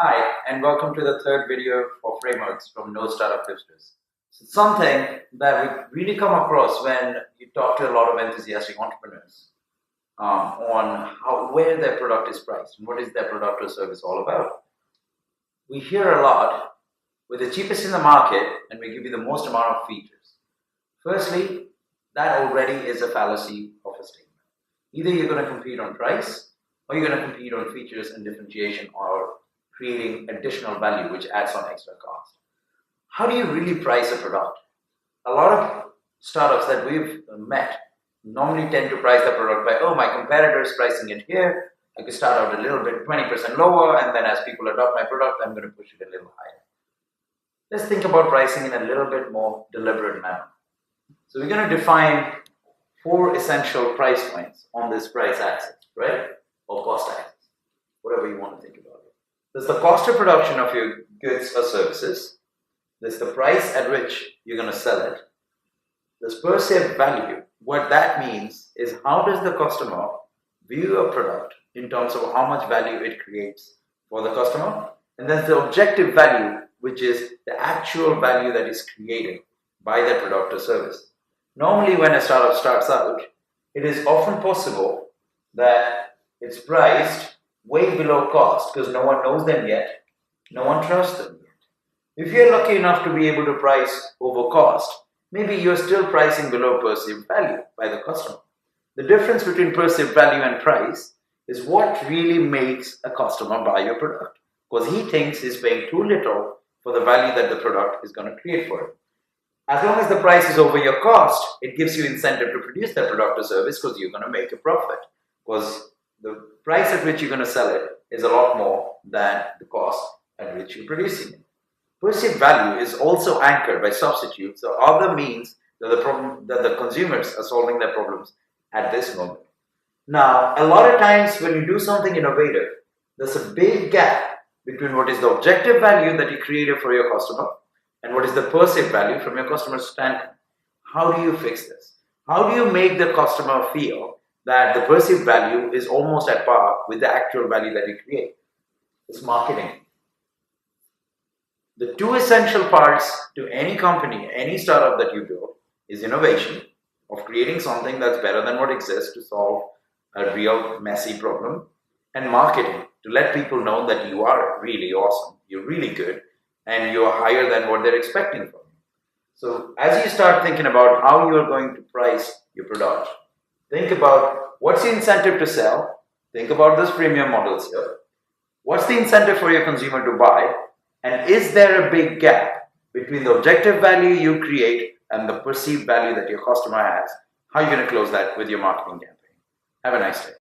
Hi, and welcome to the third video for frameworks from No Startup Hipsters. It's something that we really come across when you talk to a lot of enthusiastic entrepreneurs on where their product is priced and what is their product or service all about. We hear a lot, we're the cheapest in the market and we give you the most amount of features. Firstly, that already is a fallacy of a statement. Either you're going to compete on price or you're going to compete on features and differentiation or creating additional value which adds on extra cost. How do you really price a product? A lot of startups that we've met normally tend to price the product by, oh, my competitor is pricing it here. I could start out a little bit, 20% lower, and then as people adopt my product, I'm going to push it a little higher. Let's think about pricing in a little bit more deliberate manner. So we're going to define 4 essential price points on this price axis, right? Or cost axis, whatever you want to think about it. There's the cost of production of your goods or services. There's the price at which you're going to sell it. There's perceived value. What that means is how does the customer view a product in terms of how much value it creates for the customer. And then the objective value, which is the actual value that is created by the product or service. Normally when a startup starts out, it is often possible that it's priced way below cost because no one knows them yet, no one trusts them yet. If you're lucky enough to be able to price over cost, maybe you're still pricing below perceived value by the customer. The difference between perceived value and price is what really makes a customer buy your product, because he thinks he's paying too little for the value that the product is going to create for him. As long as the price is over your cost, it gives you incentive to produce that product or service because you're going to make a profit, because the price at which you're going to sell it is a lot more than the cost at which you're producing it. Perceived value is also anchored by substitutes or other means that the consumers are solving their problems at this moment. Now, a lot of times when you do something innovative, there's a big gap between what is the objective value that you created for your customer and what is the perceived value from your customer's standpoint. How do you fix this? How do you make the customer feel that the perceived value is almost at par with the actual value that you create? It's marketing. The 2 essential parts to any company, any startup that you build is innovation, of creating something that's better than what exists to solve a real messy problem, and marketing, to let people know that you are really awesome, you're really good, and you're higher than what they're expecting from you. So as you start thinking about how you are going to price your product, think about what's the incentive to sell, think about those premium models here, what's the incentive for your consumer to buy, and is there a big gap between the objective value you create and the perceived value that your customer has? How are you going to close that with your marketing campaign? Have a nice day.